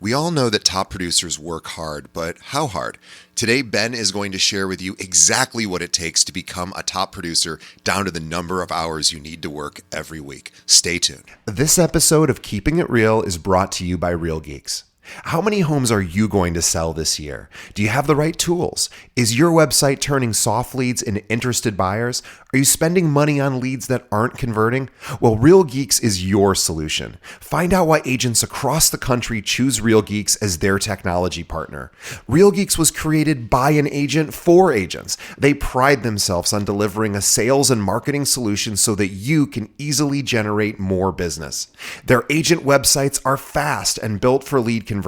We all know that top producers work hard, but how hard? Today, Ben is going to share with you exactly what it takes to become a top producer down to the number of hours you need to work every week. Stay tuned. This episode of Keeping It Real is brought to you by Real Geeks. How many homes are you going to sell this year? Do you have the right tools? Is your website turning soft leads into interested buyers? Are you spending money on leads that aren't converting? Well, Real Geeks is your solution. Find out why agents across the country choose Real Geeks as their technology partner. Real Geeks was created by an agent for agents. They pride themselves on delivering a sales and marketing solution so that you can easily generate more business. Their agent websites are fast and built for lead conversion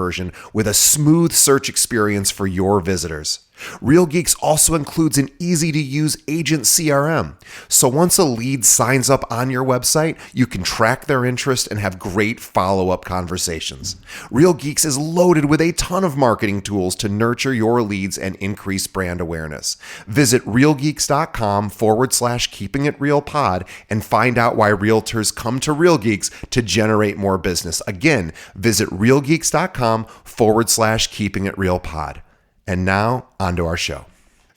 with a smooth search experience for your visitors. Real Geeks also includes an easy-to-use agent CRM. So once a lead signs up on your website, you can track their interest and have great follow-up conversations. Real Geeks is loaded with a ton of marketing tools to nurture your leads and increase brand awareness. Visit realgeeks.com/keepingitrealpod and find out why realtors come to Real Geeks to generate more business. Again, visit realgeeks.com/keepingitrealpod. And now, onto our show.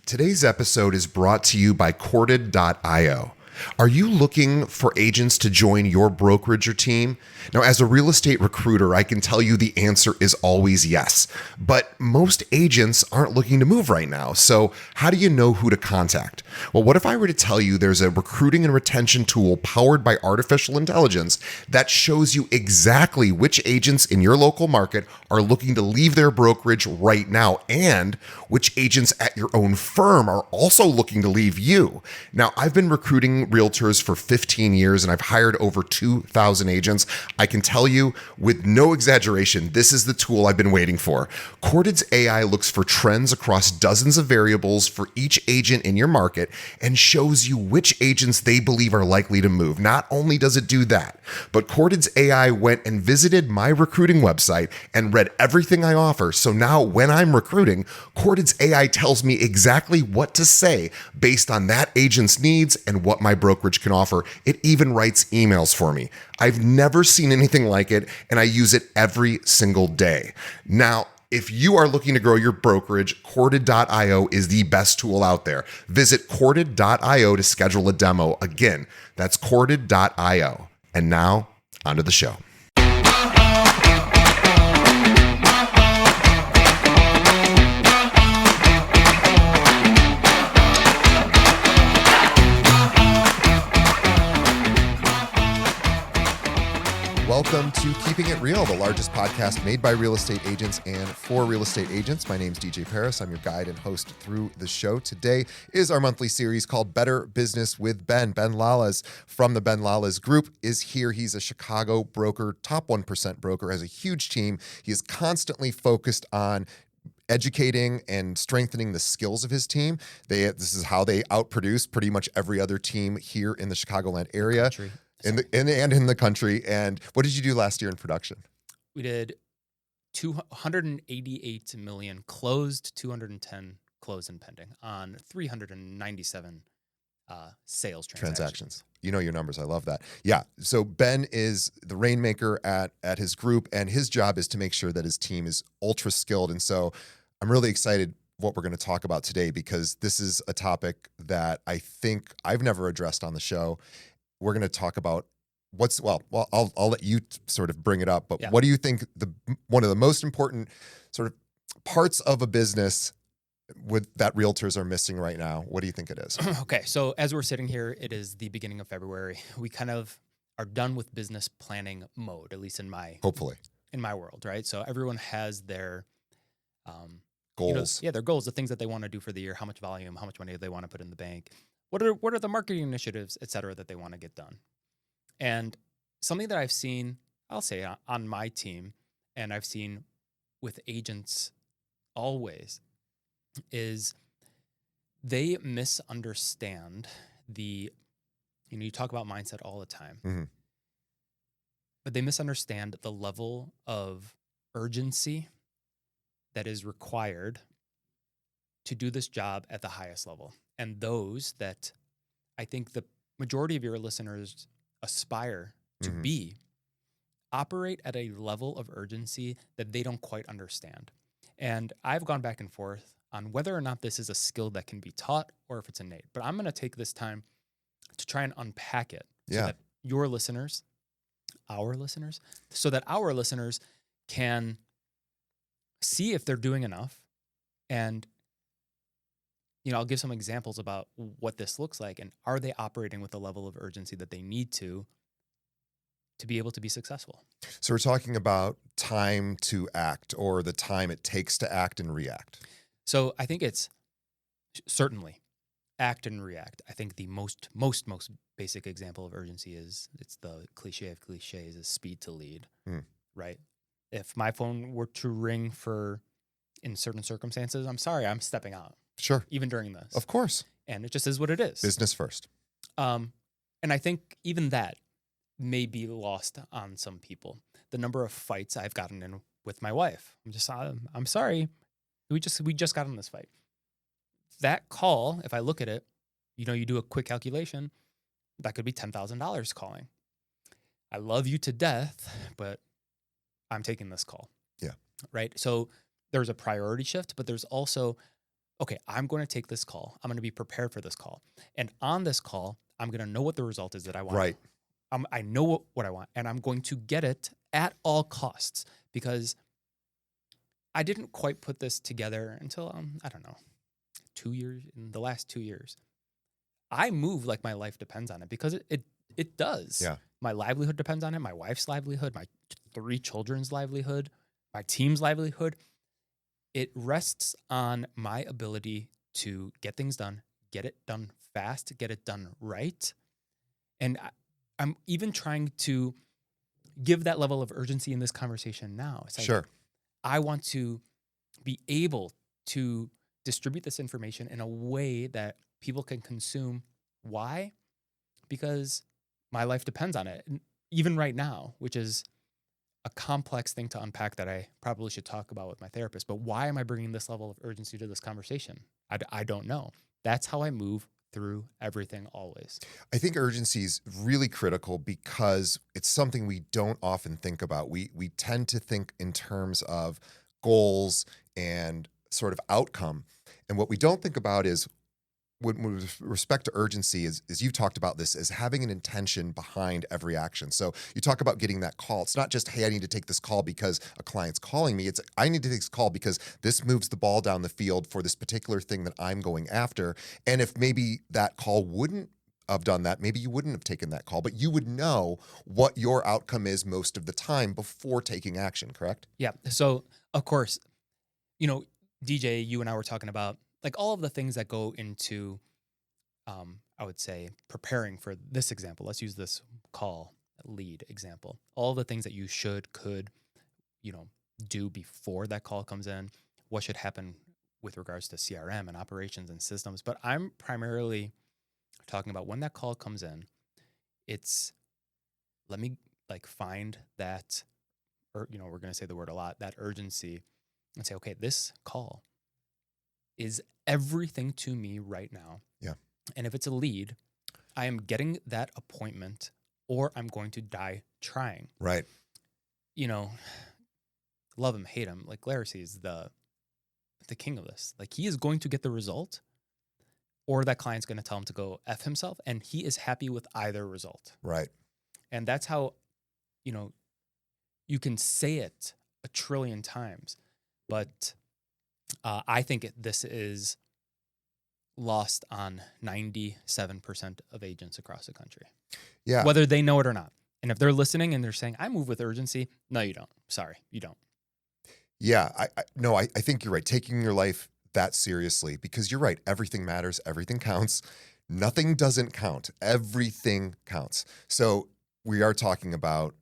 Today's episode is brought to you by Corded.io. Are you looking for agents to join your brokerage or team? Now, as a real estate recruiter, I can tell you the answer is always yes. But most agents aren't looking to move right now. So how do you know who to contact? Well, what if I were to tell you there's a recruiting and retention tool powered by artificial intelligence that shows you exactly which agents in your local market are looking to leave their brokerage right now and which agents at your own firm are also looking to leave you? Now, I've been recruiting realtors for 15 years and I've hired over 2,000 agents. I can tell you with no exaggeration, this is the tool I've been waiting for. Corded's AI looks for trends across dozens of variables for each agent in your market and shows you which agents they believe are likely to move. Not only does it do that, but Corded's AI went and visited my recruiting website and read everything I offer. So now when I'm recruiting, Corded's AI tells me exactly what to say based on that agent's needs and what my brokerage can offer. It even writes emails for me. I've never seen anything like it, and I use it every single day. Now, if you are looking to grow your brokerage, Corded.io is the best tool out there. Visit Corded.io to schedule a demo. Again, that's Corded.io. And now, onto the show. Welcome to Keeping It Real, the largest podcast made by real estate agents and for real estate agents. My name's DJ Paris. I'm your guide and host through the show. Today is our monthly series called Better Business with Ben. Ben.lalez from the Ben.lalez Group is here. He's a Chicago broker, top 1% broker, has a huge team. He is constantly focused on educating and strengthening the skills of his team. This is how they outproduce pretty much every other team here in the Chicagoland area. In the country. And what did you do last year in production? We did 288 million closed, 210 closed and pending on 397 sales transactions. You know your numbers. I love that. Yeah. So Ben is the rainmaker at his group, and his job is to make sure that his team is ultra skilled. And so I'm really excited what we're going to talk about today, because this is a topic that I think I've never addressed on the show. We're going to talk about I'll let you sort of bring it up, but What do you think one of the most important sort of parts of a business that realtors are missing right now? What do you think it is? Okay. So as we're sitting here, it is the beginning of February. We kind of are done with business planning mode, at least in my world, right? So everyone has their goals. Their goals, the things that they want to do for the year, how much volume, how much money they want to put in the bank. What are the marketing initiatives, et cetera, that they want to get done? And something that I've seen, I'll say on my team, and I've seen with agents always, is they misunderstand you talk about mindset all the time, but they misunderstand the level of urgency that is required to do this job at the highest level. And those that I think the majority of your listeners aspire to be operate at a level of urgency that they don't quite understand. And I've gone back and forth on whether or not this is a skill that can be taught or if it's innate. But I'm going to take this time to try and unpack it so Yeah. that your listeners, so that our listeners can see if they're doing enough. And, I'll give some examples about what this looks like and are they operating with the level of urgency that they need to be able to be successful. So we're talking about time to act, or the time it takes to act and react. So I think it's certainly act and react. I think the most basic example of urgency it's the cliche of cliches is speed to lead, right? If my phone were to ring in certain circumstances, I'm sorry, I'm stepping out. Sure. Even during this. Of course. And it just is what it is. Business first. And I think even that may be lost on some people. The number of fights I've gotten in with my wife. I'm sorry. We just got in this fight. That call, if I look at it, you do a quick calculation, that could be $10,000 calling. I love you to death, but I'm taking this call. Yeah. Right? So there's a priority shift, but there's also, okay, I'm going to take this call. I'm going to be prepared for this call. And on this call, I'm going to know what the result is that I want. Right. I know what I want, and I'm going to get it at all costs because I didn't quite put this together until, I don't know, in the last 2 years. I move like my life depends on it because it does. Yeah. My livelihood depends on it. My wife's livelihood, my 3 children's livelihood, my team's livelihood. It rests on my ability to get things done, get it done fast, get it done right. And I'm even trying to give that level of urgency in this conversation now. It's like, Sure. I want to be able to distribute this information in a way that people can consume. Why? Because my life depends on it. And even right now, which is a complex thing to unpack that I probably should talk about with my therapist. But why am I bringing this level of urgency to this conversation? I don't know. That's how I move through everything always. I think urgency is really critical because it's something we don't often think about. We tend to think in terms of goals and sort of outcome. And what we don't think about is, with respect to urgency, is you've talked about this, as having an intention behind every action. So you talk about getting that call. It's not just, hey, I need to take this call because a client's calling me. It's, I need to take this call because this moves the ball down the field for this particular thing that I'm going after. And if maybe that call wouldn't have done that, maybe you wouldn't have taken that call, but you would know what your outcome is most of the time before taking action, correct? Yeah. So, of course, DJ, you and I were talking about like all of the things that go into, I would say, preparing for this example. Let's use this call lead example. All the things that you could, do before that call comes in. What should happen with regards to CRM and operations and systems. But I'm primarily talking about when that call comes in. It's, let me find that, or we're going to say the word a lot, that urgency, and say, okay, this call is everything to me right now. Yeah. And if it's a lead, I am getting that appointment or I'm going to die trying. Right. Love him, hate him. Like Larry is the king of this. Like he is going to get the result or that client's going to tell him to go F himself. And he is happy with either result. Right. And that's how, you can say it a trillion times, but I think this is lost on 97% of agents across the country. Yeah. Whether they know it or not. And if they're listening and they're saying, I move with urgency, no, you don't. Sorry, you don't. Yeah. I think you're right. Taking your life that seriously, because you're right. Everything matters. Everything counts. Nothing doesn't count. Everything counts. So we are talking about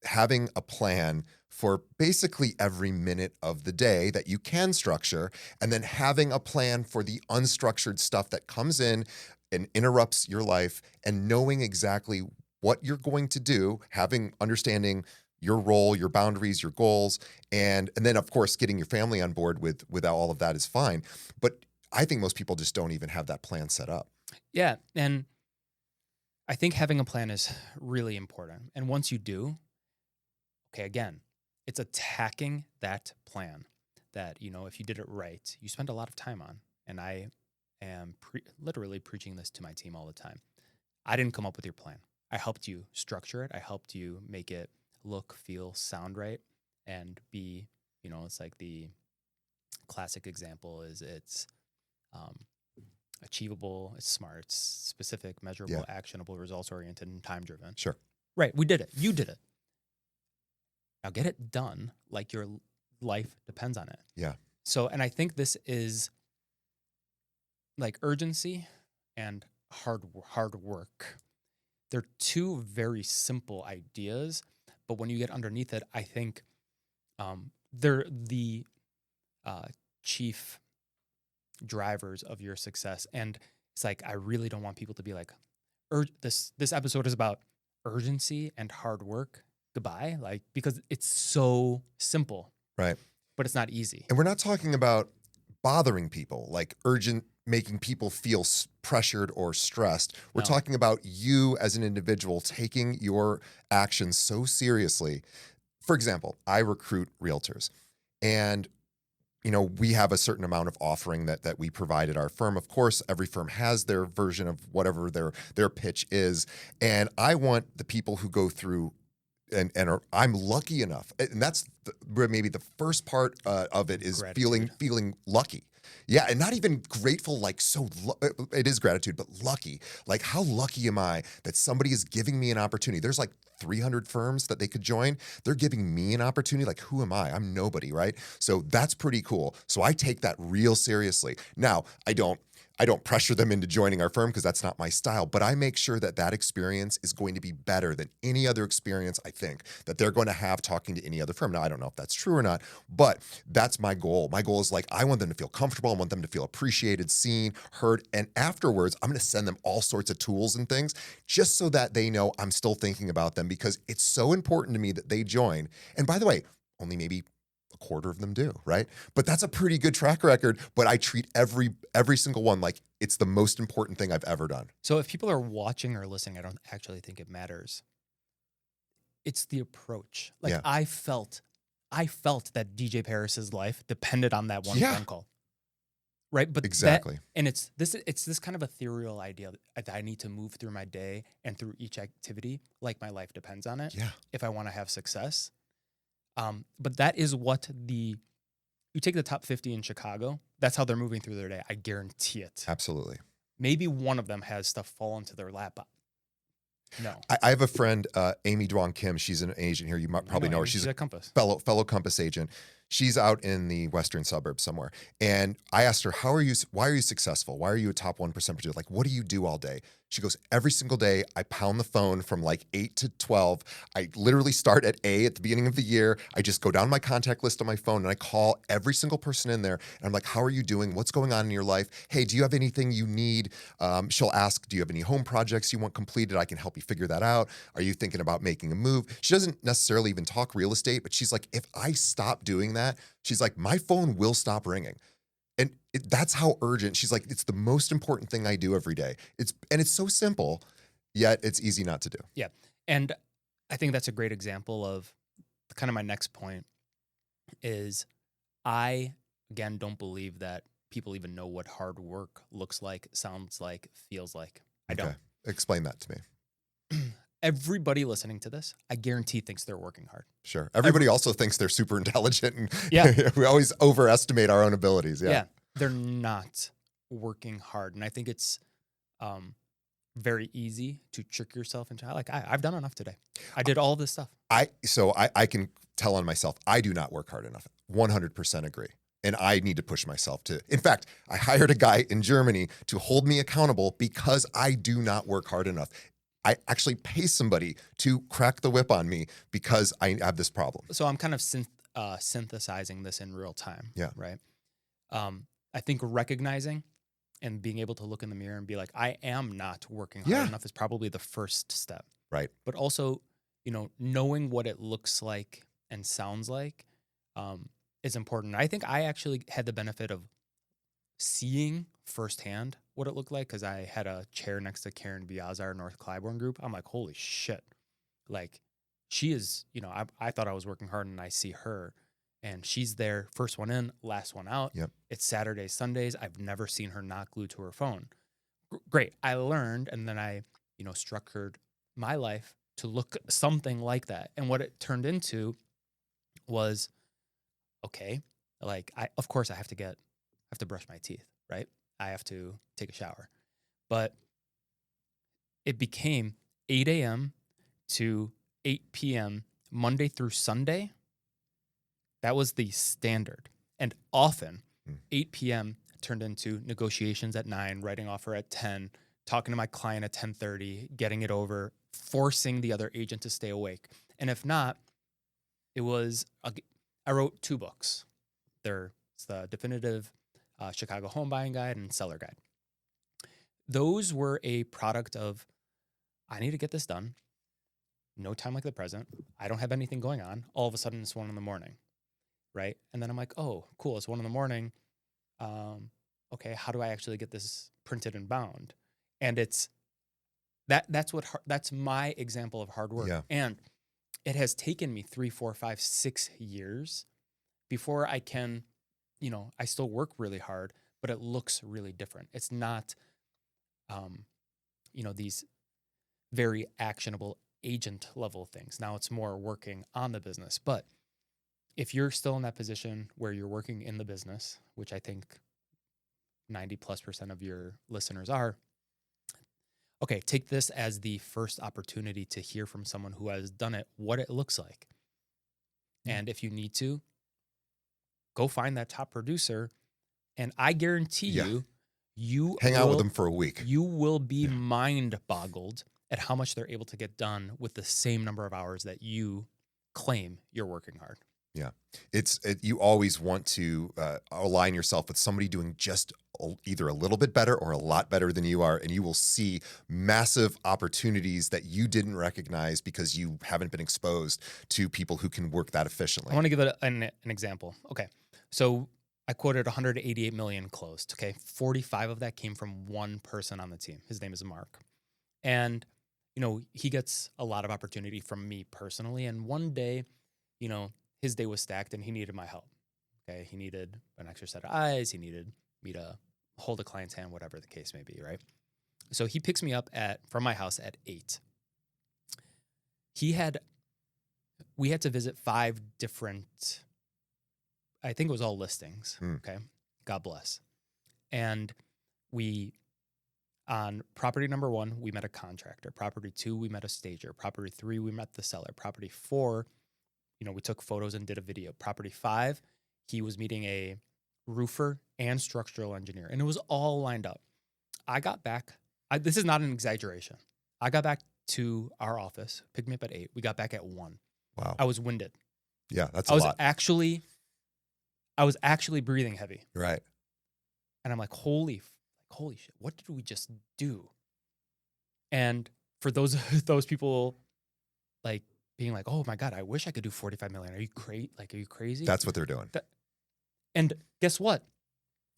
having a plan for basically every minute of the day that you can structure, and then having a plan for the unstructured stuff that comes in and interrupts your life, and knowing exactly what you're going to do, understanding your role, your boundaries, your goals, and then of course getting your family on board with all of that is fine. But I think most people just don't even have that plan set up. Yeah, and I think having a plan is really important. And once you do, Okay, again, it's attacking that plan that, if you did it right, you spend a lot of time on. And I am literally preaching this to my team all the time. I didn't come up with your plan. I helped you structure it. I helped you make it look, feel, sound right, and be, it's like the classic example is it's achievable, it's smart, it's specific, measurable, actionable, results oriented, and time driven. Sure. Right. We did it. You did it. Now get it done like your life depends on it. Yeah. So, and I think this is like urgency and hard work. They're two very simple ideas, but when you get underneath it, I think they're the chief drivers of your success. And it's like, I really don't want people to be like, this episode is about urgency and hard work. Goodbye. Like, because it's so simple. Right. But it's not easy. And we're not talking about bothering people, like urgent, making people feel pressured or stressed. We're talking about you as an individual taking your actions so seriously. For example, I recruit realtors, and we have a certain amount of offering that we provide at our firm. Of course, every firm has their version of whatever their pitch is, and I want the people who go through I'm lucky enough, and that's maybe the first part of it is Gratitude. feeling lucky. Yeah, and not even grateful, like it is gratitude, but lucky. Like, how lucky am I that somebody is giving me an opportunity? There's like 300 firms that they could join. They're giving me an opportunity. Like, who am I? I'm nobody, right? So that's pretty cool. So I take that real seriously. Now, I don't pressure them into joining our firm because that's not my style, but I make sure that experience is going to be better than any other experience I think that they're going to have talking to any other firm. Now, I don't know if that's true or not, but that's my goal. My goal is like, I want them to feel comfortable. I want them to feel appreciated, seen, heard. And afterwards, I'm going to send them all sorts of tools and things just so that they know I'm still thinking about them, because it's so important to me that they join. And by the way, only maybe a quarter of them do, right? But that's a pretty good track record. But I treat every single one like it's the most important thing I've ever done. So if people are watching or listening, I don't actually think it matters. It's the approach. Like, I felt that DJ Paris's life depended on that one phone call. Right? But exactly. It's this kind of ethereal idea that I need to move through my day and through each activity like my life depends on it. Yeah. If I want to have success. But that is what you take the top 50 in Chicago, that's how they're moving through their day. I guarantee it. Absolutely. Maybe one of them has stuff fall into their lap. No. I have a friend, Amy Duong Kim. She's an agent here. You might probably know her. She's a Compass. Fellow Compass agent. She's out in the western suburbs somewhere. And I asked her, why are you successful? Why are you a top 1% producer? Like, what do you do all day? She goes, every single day, I pound the phone from like 8 to 12. I literally start at A at the beginning of the year. I just go down my contact list on my phone and I call every single person in there. And I'm like, how are you doing? What's going on in your life? Hey, do you have anything you need? She'll ask, do you have any home projects you want completed? I can help you figure that out. Are you thinking about making a move? She doesn't necessarily even talk real estate, but she's like, if I stop doing that, she's like, my phone will stop ringing. And that's how urgent. She's like, it's the most important thing I do every day. It's so simple, yet it's easy not to do. Yeah. And I think that's a great example of kind of my next point is I, again, don't believe that people even know what hard work looks like, sounds like, feels like. I don't. Explain that to me. Everybody listening to this, I guarantee thinks they're working hard. Sure. Everybody also thinks they're super intelligent, and we always overestimate our own abilities. Yeah. They're not working hard. And I think it's very easy to trick yourself into, like, I've done enough today. I did all this stuff. So I can tell on myself, I do not work hard enough. 100% agree. And I need to push myself to. In fact, I hired a guy in Germany to hold me accountable because I do not work hard enough. I actually pay somebody to crack the whip on me because I have this problem. So I'm kind of synthesizing this in real time. Yeah. Right. I think recognizing and being able to look in the mirror and be like, I am not working hard enough is probably the first step. Right. But also, knowing what it looks like and sounds like is important. I think I actually had the benefit of seeing firsthand what it looked like because I had a chair next to Karen Biazar, North Clybourne Group. I'm like, holy shit. Like, she is, I thought I was working hard, and I see her, and she's there, first one in, last one out. Yep. It's Saturdays, Sundays. I've never seen her not glued to her phone. Great. I learned, and then I, structured my life to look something like that. And what it turned into was, okay, like of course I have to brush my teeth, right? I have to take a shower. But it became 8 a.m. to 8 p.m. Monday through Sunday. That was the standard. And often 8 p.m. turned into negotiations at 9, writing offer at 10, talking to my client at 10:30, getting it over, forcing the other agent to stay awake. And if not, it was, I wrote 2 books. It's the definitive Chicago Home Buying Guide and Seller Guide. Those were a product of, I need to get this done. No time like the present. I don't have anything going on. All of a sudden, it's 1 a.m, right? And then I'm like, oh, cool, it's 1 a.m. Okay, how do I actually get this printed and bound? And it's that's my example of hard work. Yeah. And it has taken me 3, 4, 5, 6 years before I can, I still work really hard, but it looks really different. It's not, these very actionable agent level things. Now it's more working on the business. But if you're still in that position where you're working in the business, which I think 90+% of your listeners are, okay, take this as the first opportunity to hear from someone who has done it, what it looks like. And if you need to, go find that top producer, and I guarantee you hang out with them for a week. You will be mind boggled at how much they're able to get done with the same number of hours that you claim you're working hard. Yeah. You always want to align yourself with somebody doing just either a little bit better or a lot better than you are, and you will see massive opportunities that you didn't recognize because you haven't been exposed to people who can work that efficiently. I want to give an example. Okay. So I quoted 188 million closed. Okay. 45 of that came from one person on the team. His name is Mark. And, he gets a lot of opportunity from me personally. And one day, his day was stacked and he needed my help. Okay. He needed an extra set of eyes. He needed me to hold a client's hand, whatever the case may be. Right. So he picks me up from my house at 8. We had to visit 5 different, I think it was all listings. Okay. God bless. And on property number 1, we met a contractor. Property 2, we met a stager. Property 3, we met the seller. Property 4, we took photos and did a video. Property 5, he was meeting a roofer and structural engineer, and it was all lined up. I got back. This is not an exaggeration. I got back to our office, picked me up at 8. We got back at 1. Wow. I was winded. Yeah, that's a lot. I was actually breathing heavy. Right. And I'm like, holy shit, what did we just do? And for those people like being like, oh my God, I wish I could do 45 million. Are you crazy? That's what they're doing. And guess what?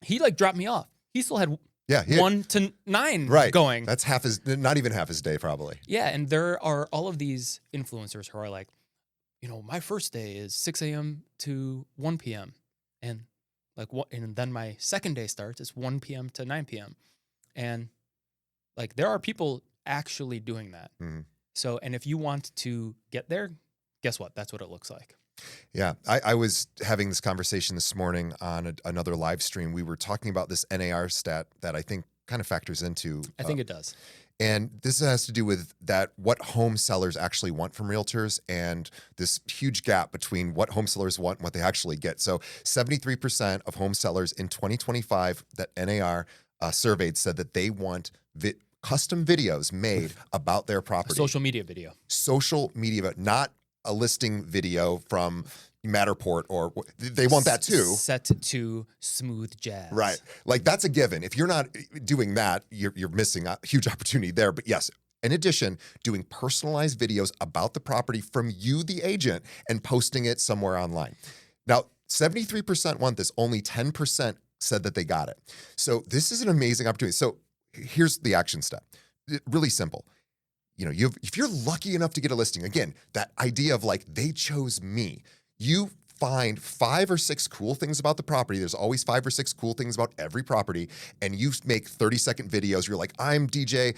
He dropped me off. He still had 1 to 9 going. That's not even half his day probably. Yeah. And there are all of these influencers who are like, my first day is 6 a.m. to 1 p.m. And and then my second day starts, it's 1 p.m. to 9 p.m. And there are people actually doing that. Mm-hmm. So, and if you want to get there, guess what? That's what it looks like. Yeah. I was having this conversation this morning on another live stream. We were talking about this NAR stat that I think kind of factors into. I think it does. And this has to do with what home sellers actually want from realtors and this huge gap between what home sellers want and what they actually get. So 73% of home sellers in 2025 that NAR surveyed said that they want custom videos made about their property. Social media video. Social media, not a listing video from Matterport, or they want that too. Set to smooth jazz. Right. That's a given. If you're not doing that, you're missing a huge opportunity there. But yes, in addition, doing personalized videos about the property from you, the agent, and posting it somewhere online. Now, 73% want this. Only 10% said that they got it. So this is an amazing opportunity. So here's the action step. Really simple. if you're lucky enough to get a listing, again, that idea of like, they chose me, you find 5 or 6 cool things about the property. There's always 5 or 6 cool things about every property. And you make 30-second videos. You're like, I'm DJ.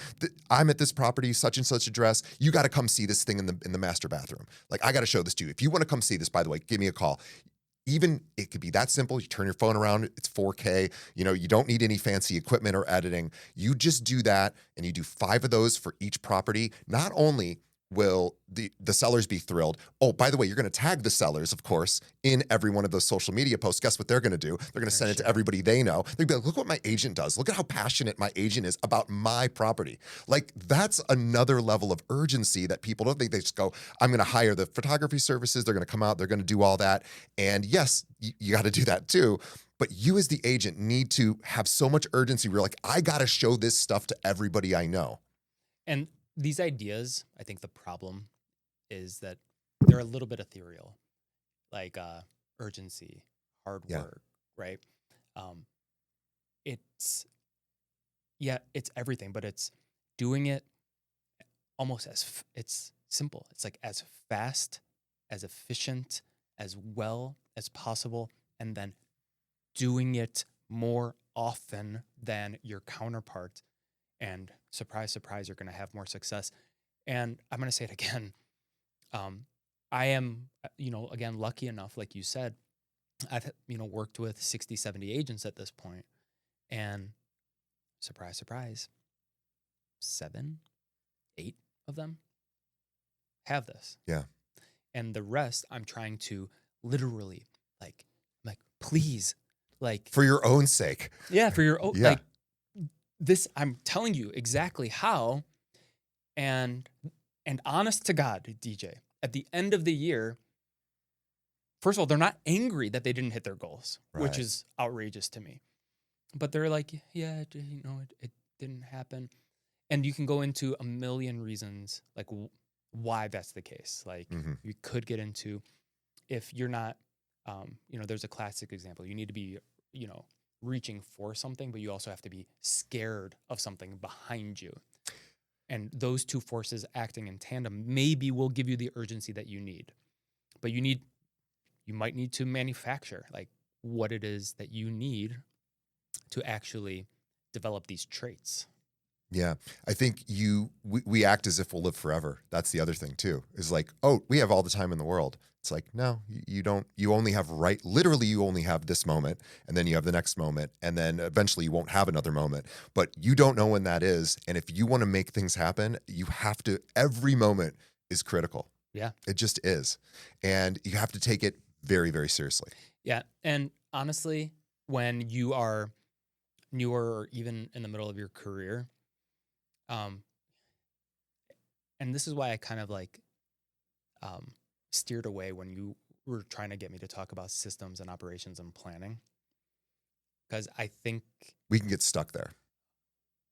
I'm at this property, such and such address. You got to come see this thing in the master bathroom. Like, I got to show this to you. If you want to come see this, by the way, give me a call. Even it could be that simple. You turn your phone around, it's 4K. You don't need any fancy equipment or editing. You just do that, and you do 5 of those for each property. Not only will the sellers be thrilled. Oh, by the way, you're going to tag the sellers, of course, in every one of those social media posts. Guess what they're going to do? They're going to send it to everybody they know. They'll be like, look what my agent does. Look at how passionate my agent is about my property. Like, that's another level of urgency that people don't think. They just go, I'm going to hire the photography services. They're going to come out. They're going to do all that. And yes, you got to do that too. But you as the agent need to have so much urgency. We're like, I got to show this stuff to everybody I know. And these ideas, I think the problem is that they're a little bit ethereal, like urgency, hard work, right? It's everything, but it's doing it almost it's simple. It's like as fast, as efficient, as well as possible, and then doing it more often than your counterpart. And surprise, surprise, you're going to have more success. And I'm going to say it again. I am, again, lucky enough, like you said, I've, worked with 60, 70 agents at this point. And surprise, surprise, 7, 8 of them have this. Yeah. And the rest, I'm trying to literally, like, please, like. For your own sake. Yeah, for your own, like. This, I'm telling you exactly how, and honest to God, DJ, at the end of the year, first of all, they're not angry that they didn't hit their goals, which is outrageous to me. But they're like, yeah, it didn't happen. And you can go into a million reasons, like why that's the case. Like you could get into, if you're not, there's a classic example. You need to be, reaching for something, but you also have to be scared of something behind you. And those two forces acting in tandem maybe will give you the urgency that you need. But you might need to manufacture like what it is that you need to actually develop these traits. Yeah, I think we act as if we'll live forever. That's the other thing too, is like, oh, we have all the time in the world. It's like, no, you don't. You only have literally you only have this moment, and then you have the next moment, and then eventually you won't have another moment, but you don't know when that is. And if you want to make things happen, you have to, every moment is critical. Yeah. It just is. And you have to take it very, very seriously. Yeah. And honestly, when you are newer or even in the middle of your career, and this is why I kind of like steered away when you were trying to get me to talk about systems and operations and planning, because I think we can get stuck there.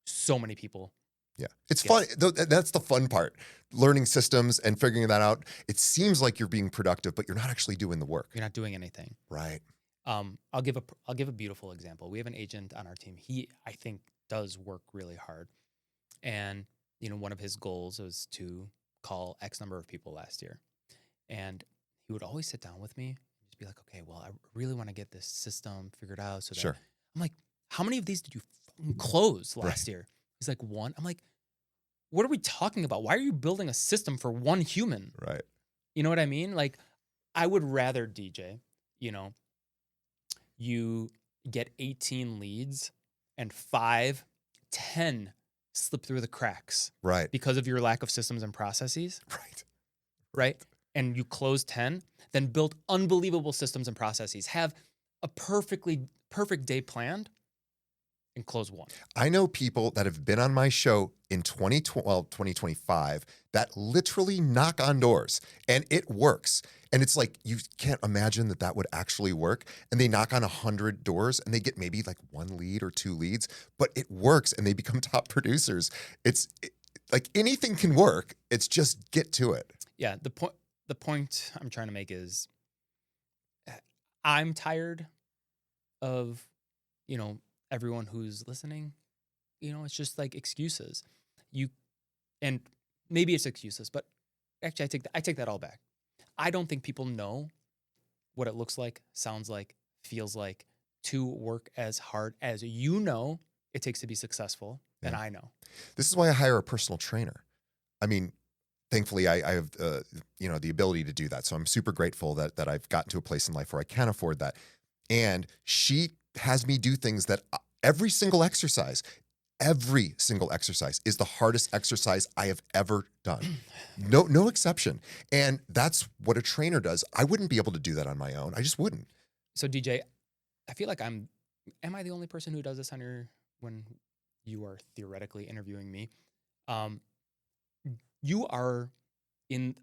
So many people. Yeah, it's fun. That's the fun part, learning systems and figuring that out. It seems like you're being productive, but you're not actually doing the work. You're not doing anything. Right. I'll give a beautiful example. We have an agent on our team. He, I think, does work really hard. And, one of his goals was to call X number of people last year. And he would always sit down with me and just be like, okay, well, I really want to get this system figured out. So that sure. I'm like, how many of these did you close last year? He's like, 1. I'm like, what are we talking about? Why are you building a system for one human? Right. You know what I mean? Like, I would rather, DJ, you get 18 leads and 5, 10 slip through the cracks. Right. Because of your lack of systems and processes. Right. And you close 10, then build unbelievable systems and processes. Have a perfect day planned and close 1. I know people that have been on my show in 2025 that literally knock on doors and it works. And it's like, you can't imagine that would actually work. And they knock on 100 doors and they get maybe like 1 lead or 2 leads, but it works and they become top producers. It's like anything can work. It's just get to it. Yeah. The point I'm trying to make is I'm tired of, everyone who's listening, it's just like excuses. And maybe it's excuses, but actually I take that all back. I don't think people know what it looks like, sounds like, feels like to work as hard as it takes to be successful, and I know. This is why I hire a personal trainer. I mean, thankfully, I have the ability to do that. So I'm super grateful that I've gotten to a place in life where I can afford that. And she has me do things that every single exercise is the hardest exercise I have ever done. No exception. And that's what a trainer does. I wouldn't be able to do that on my own. I just wouldn't. So DJ, I feel like am I the only person who does this when you are theoretically interviewing me? You are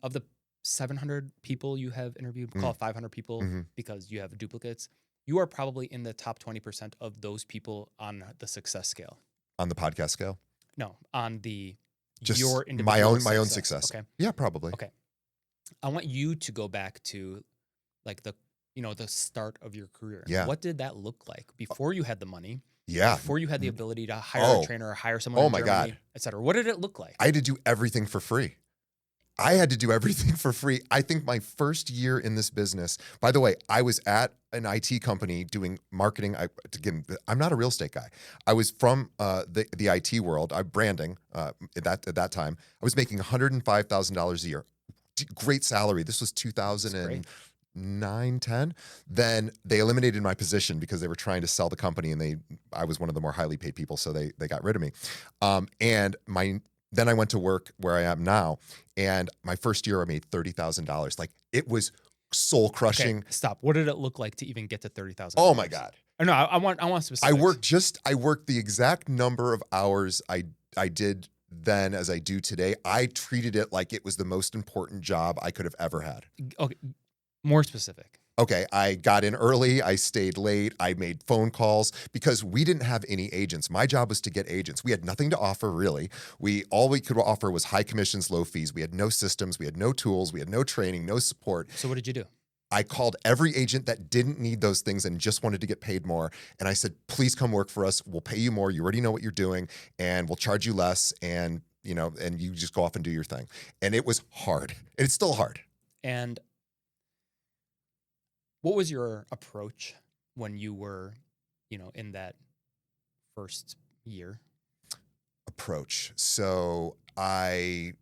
of the 700 people you have interviewed, call it 500 people because you have duplicates. You are probably in the top 20% of those people on the success scale. On the podcast scale? No, on just your individual my own success. Okay. Yeah, probably. Okay. I want you to go back to like the start of your career. Yeah. What did that look like before you had the money? Yeah. Before you had the ability to hire a trainer or hire someone in Germany, et cetera. What did it look like? I had to do everything for free. I think my first year in this business, by the way, I was at an IT company doing marketing. I'm not a real estate guy. I was from the IT world. I'm branding at that time. I was making $105,000 a year. Great salary. This was 2009, 10. Then they eliminated my position because they were trying to sell the company, and I was one of the more highly paid people, so they got rid of me. Then I went to work where I am now, and my first year I made $30,000. Like, it was soul crushing. Okay, stop. What did it look like to even get to $30,000? Oh my God! No, I want specifics. I worked the exact number of hours I did then as I do today. I treated it like it was the most important job I could have ever had. Okay, more specific. Okay, I got in early, I stayed late, I made phone calls because we didn't have any agents. My job was to get agents. We had nothing to offer, really. All we could offer was high commissions, low fees. We had no systems, we had no tools, we had no training, no support. So what did you do? I called every agent that didn't need those things and just wanted to get paid more. And I said, please come work for us. We'll pay you more. You already know what you're doing, and we'll charge you less. And you just go off and do your thing. And it was hard. And it's still hard. And what was your approach when you were, in that first year? Approach. So I'm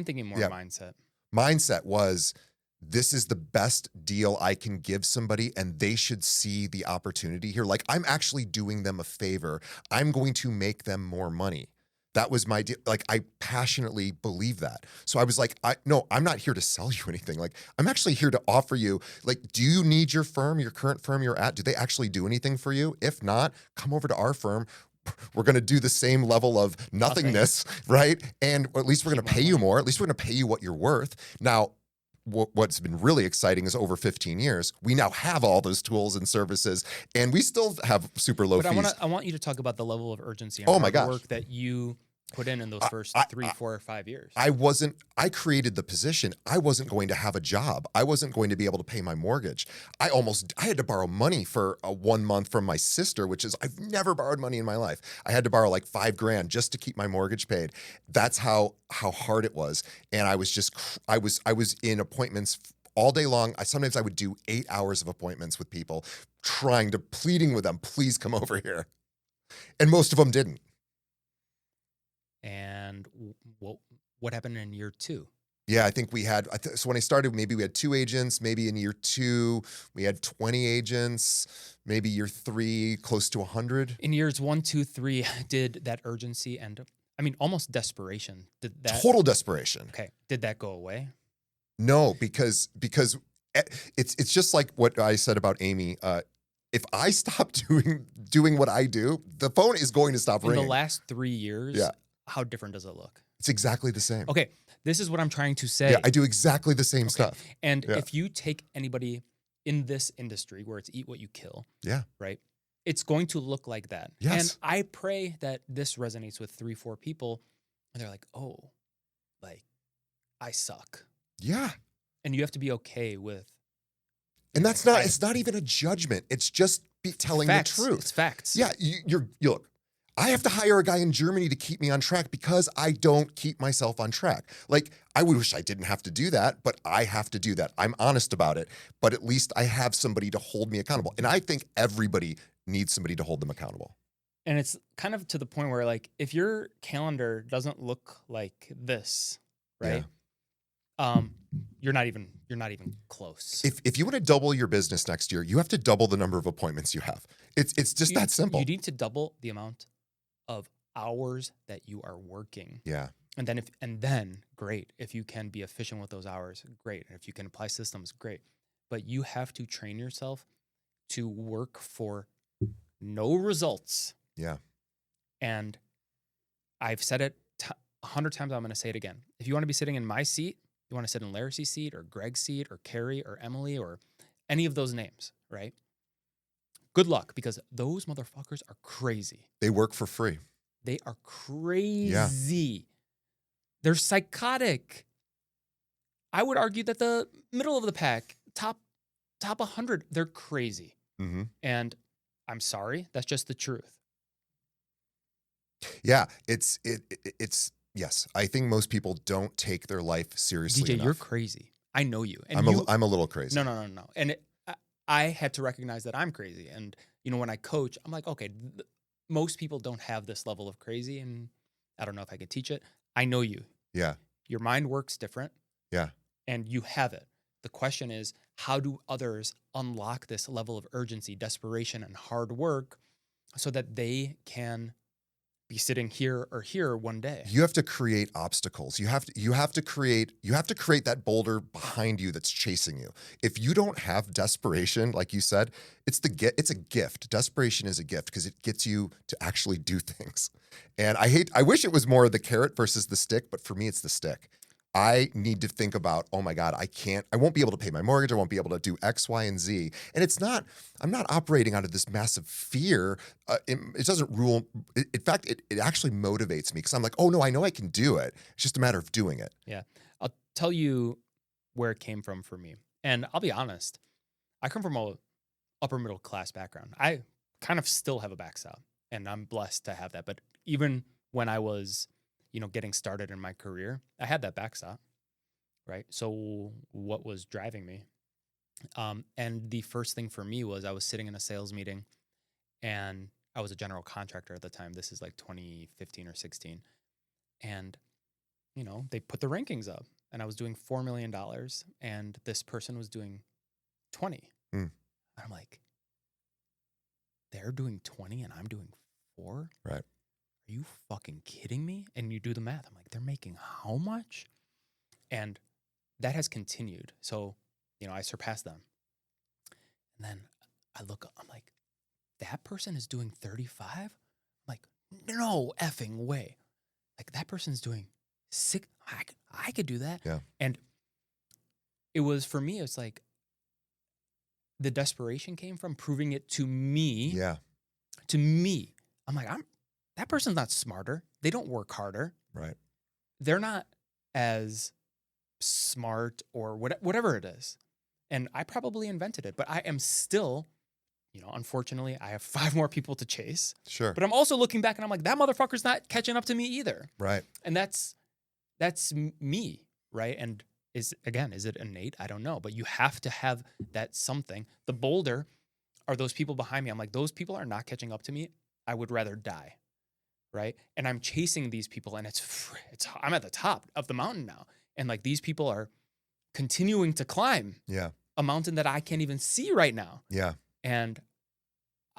thinking more mindset. Mindset was, this is the best deal I can give somebody, and they should see the opportunity here. Like, I'm actually doing them a favor. I'm going to make them more money. That was my deal. Like, I passionately believe that. So I was like, no, I'm not here to sell you anything. Like, I'm actually here to offer you, like, do you need your current firm you're at? Do they actually do anything for you? If not, come over to our firm. We're going to do the same level of nothingness, right? And at least we're going to pay you more. At least we're going to pay you what you're worth. Now, what's been really exciting is over 15 years, we now have all those tools and services, and we still have super low fees. I want you to talk about the level of urgency and work that you put in those first 3, 4, or 5 years. I created the position. I wasn't going to have a job. I wasn't going to be able to pay my mortgage. I had to borrow money for 1 month from my sister, I've never borrowed money in my life. I had to borrow like $5,000 just to keep my mortgage paid. That's how hard it was. And I was in appointments all day long. Sometimes I would do 8 hours of appointments with people, pleading with them, please come over here. And most of them didn't. And what happened in year 2? Yeah, I think we had, so when I started, maybe we had 2 agents. Maybe in year 2, we had 20 agents. Maybe year 3, close to 100. In years 1, 2, 3, did that urgency and, almost desperation, total desperation. Okay. Did that go away? No, because it's just like what I said about Amy. If I stop doing what I do, the phone is going to stop ringing. In the last 3 years, how different does it look? It's exactly the same. Okay, this is what I'm trying to say. Yeah, I do exactly the same stuff. And if you take anybody in this industry where it's eat what you kill, right? It's going to look like that. Yes. And I pray that this resonates with 3, 4 people, and they're like, oh, like, I suck. Yeah. And you have to be okay with. And it's not even a judgment. It's just telling the truth. It's facts. Yeah, look, I have to hire a guy in Germany to keep me on track because I don't keep myself on track. Like, I wish I didn't have to do that, but I have to do that. I'm honest about it, but at least I have somebody to hold me accountable. And I think everybody needs somebody to hold them accountable. And it's kind of to the point where, like, if your calendar doesn't look like this, right? You're not even close. If you want to double your business next year, you have to double the number of appointments you have. It's just that simple. You need to double the amount of hours that you are working. Yeah. And then great. If you can be efficient with those hours, great. And if you can apply systems, great. But you have to train yourself to work for no results. Yeah. And I've said it 100 times. I'm going to say it again. If you want to be sitting in my seat, you want to sit in Larry's seat or Greg's seat or Carrie or Emily or any of those names, right? Good luck, because those motherfuckers are crazy. They work for free. They are crazy. They're psychotic. I would argue that the middle of the pack, top 100, they're crazy. Mm-hmm. And I'm sorry, that's just the truth. Yeah, it's yes. I think most people don't take their life seriously DJ, enough. you're crazy. I know you. And I'm a little crazy. No. And I had to recognize that I'm crazy. And, when I coach, I'm like, okay, most people don't have this level of crazy, and I don't know if I could teach it. I know you. Yeah. Your mind works different. Yeah. And you have it. The question is, how do others unlock this level of urgency, desperation, and hard work so that they can be sitting here or here one day? You have to create obstacles. You have to create that boulder behind you that's chasing you. If you don't have desperation, like you said, it's a gift. Desperation is a gift because it gets you to actually do things. And I wish it was more of the carrot versus the stick, but for me it's the stick. I need to think about, oh my God, I won't be able to pay my mortgage. I won't be able to do X, Y, and Z. And I'm not operating out of this massive fear. It doesn't rule. In fact, it actually motivates me because I'm like, oh no, I know I can do it. It's just a matter of doing it. Yeah. I'll tell you where it came from for me. And I'll be honest, I come from a upper middle class background. I kind of still have a backside, and I'm blessed to have that. But even when I was getting started in my career, I had that backstop, right? So what was driving me? And the first thing for me was I was sitting in a sales meeting, and I was a general contractor at the time. This is like 2015 or 16. And, they put the rankings up, and I was doing $4 million, and this person was doing 20. Mm. And I'm like, they're doing 20 and I'm doing 4? Right. Are you fucking kidding me? And you do the math. I'm like, they're making how much? And that has continued. So, I surpassed them. And then I look up, I'm like, that person is doing 35? I'm like, no effing way. Like, that person's doing 6. I could do that. Yeah. And it was, for me, it's like the desperation came from proving it to me. Yeah. To me. I'm like, that person's not smarter. They don't work harder. Right. They're not as smart or whatever it is. And I probably invented it, but I am still, unfortunately, I have 5 more people to chase. Sure. But I'm also looking back and I'm like, that motherfucker's not catching up to me either. Right. And that's me, right? And is it innate? I don't know. But you have to have that something. The boulder are those people behind me. I'm like, those people are not catching up to me. I would rather die. Right. And I'm chasing these people, and I'm at the top of the mountain now. And like, these people are continuing to climb a mountain that I can't even see right now. Yeah. And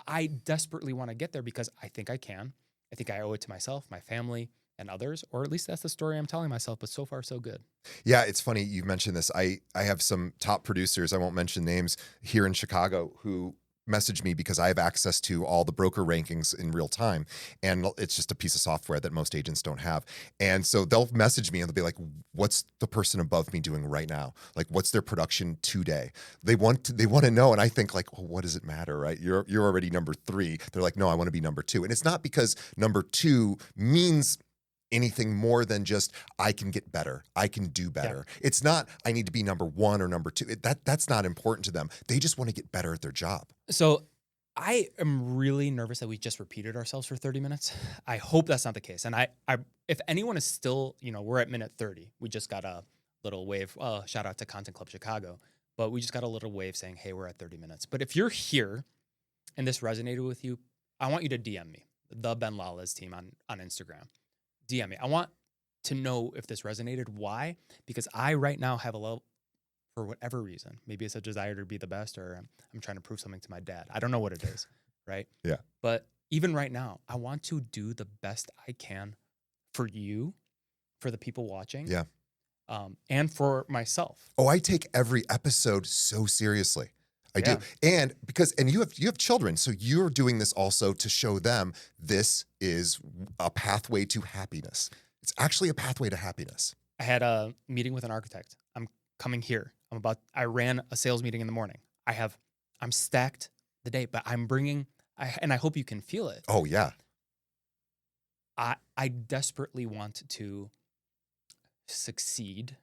I desperately want to get there because I think I can. I think I owe it to myself, my family, and others, or at least that's the story I'm telling myself. But so far, so good. Yeah. It's funny you mentioned this. I have some top producers, I won't mention names, here in Chicago who message me because I have access to all the broker rankings in real time. And it's just a piece of software that most agents don't have. And so they'll message me and they'll be like, what's the person above me doing right now? Like, what's their production today? They want to know. And I think like, well, what does it matter? Right. You're already number 3. They're like, no, I want to be number 2. And it's not because number 2 means anything more than just I can get better. I can do better. Yeah. It's not I need to be number 1 or number 2. That's not important to them. They just want to get better at their job. So I am really nervous that we just repeated ourselves for 30 minutes. I hope that's not the case. And if anyone is still, we're at minute 30. We just got a little wave. Shout out to Content Club Chicago. But we just got a little wave saying, hey, we're at 30 minutes. But if you're here and this resonated with you, I want you to DM me, the ben.lalez team on Instagram. DM me. I want to know if this resonated. Why? Because I right now have a little, for whatever reason, maybe it's a desire to be the best, or I'm trying to prove something to my dad. I don't know what it is, right? Yeah. But even right now, I want to do the best I can for you, for the people watching, Yeah. And for myself. Oh, I take every episode so seriously. I Yeah. do. And you have children, so you're doing this also to show them this is a pathway to happiness. It's actually a pathway to happiness. I had a meeting with an architect. I'm coming here. I ran a sales meeting in the morning. I'm stacked the day, but and I hope you can feel it. Oh yeah. I desperately want to succeed.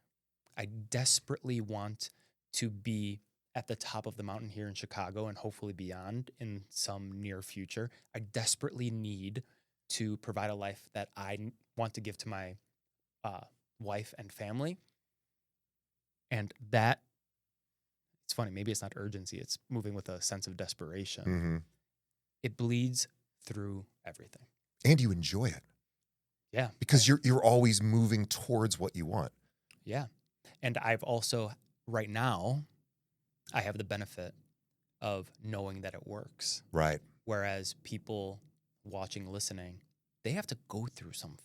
I desperately want to be at the top of the mountain here in Chicago and hopefully beyond in some near future. I desperately need to provide a life that I want to give to my wife and family. And that, it's funny, maybe it's not urgency, it's moving with a sense of desperation. Mm-hmm. It bleeds through everything. And you enjoy it. Yeah. Because you're always moving towards what you want. Yeah. And I've also, right now, I have the benefit of knowing that it works. Right. Whereas people watching, listening, they have to go through some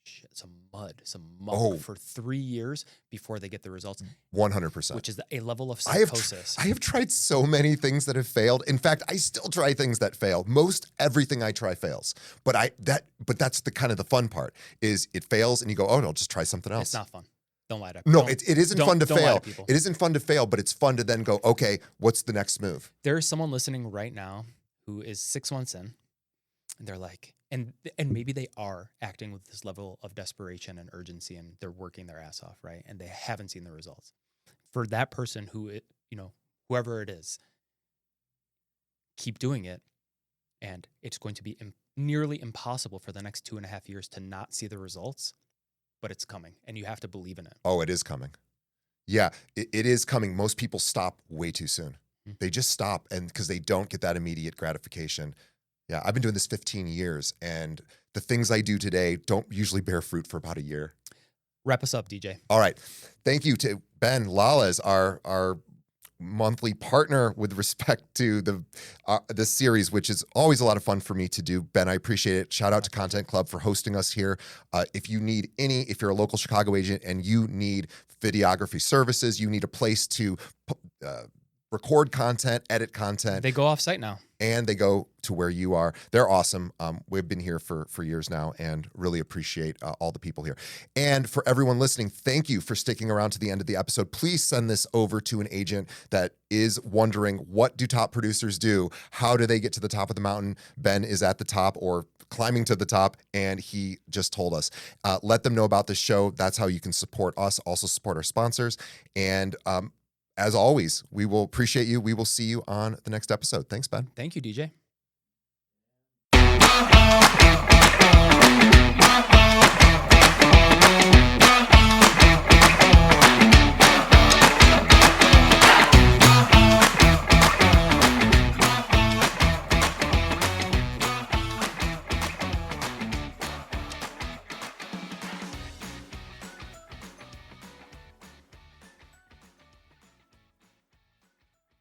shit, some muck for 3 years before they get the results. 100%. Which is a level of psychosis. I have tried so many things that have failed. In fact, I still try things that fail. Most everything I try fails. But that's the kind of the fun part is it fails and you go, oh, I'll just try something else. It's not fun. Don't lie to people. No, it isn't fun to fail. To it isn't fun to fail, but it's fun to then go, okay, what's the next move? There is someone listening right now who is 6 months in, and they're like, and maybe they are acting with this level of desperation and urgency, and they're working their ass off, right? And they haven't seen the results. For that person whoever it is, keep doing it, and it's going to be nearly impossible for the next 2.5 years to not see the results. But it's coming, and you have to believe in it. Oh, it is coming. Yeah, it is coming. Most people stop way too soon. Mm-hmm. They just stop, and because they don't get that immediate gratification. Yeah, I've been doing this 15 years, and the things I do today don't usually bear fruit for about a year. Wrap us up, DJ. All right. Thank you to ben.lalez, our monthly partner with respect to this series, which is always a lot of fun for me to do. Ben, I appreciate it. Shout out to Content Club for hosting us here. If you're a local Chicago agent and you need videography services, you need a place to record content, edit content. They go off site now. And they go to where you are. They're awesome. We've been here for years now and really appreciate all the people here. And for everyone listening, thank you for sticking around to the end of the episode. Please send this over to an agent that is wondering, what do top producers do? How do they get to the top of the mountain? Ben is at the top or climbing to the top, and he just told us. Let them know about this show. That's how you can support us, also support our sponsors. And as always, we will appreciate you. We will see you on the next episode. Thanks, Ben. Thank you, DJ.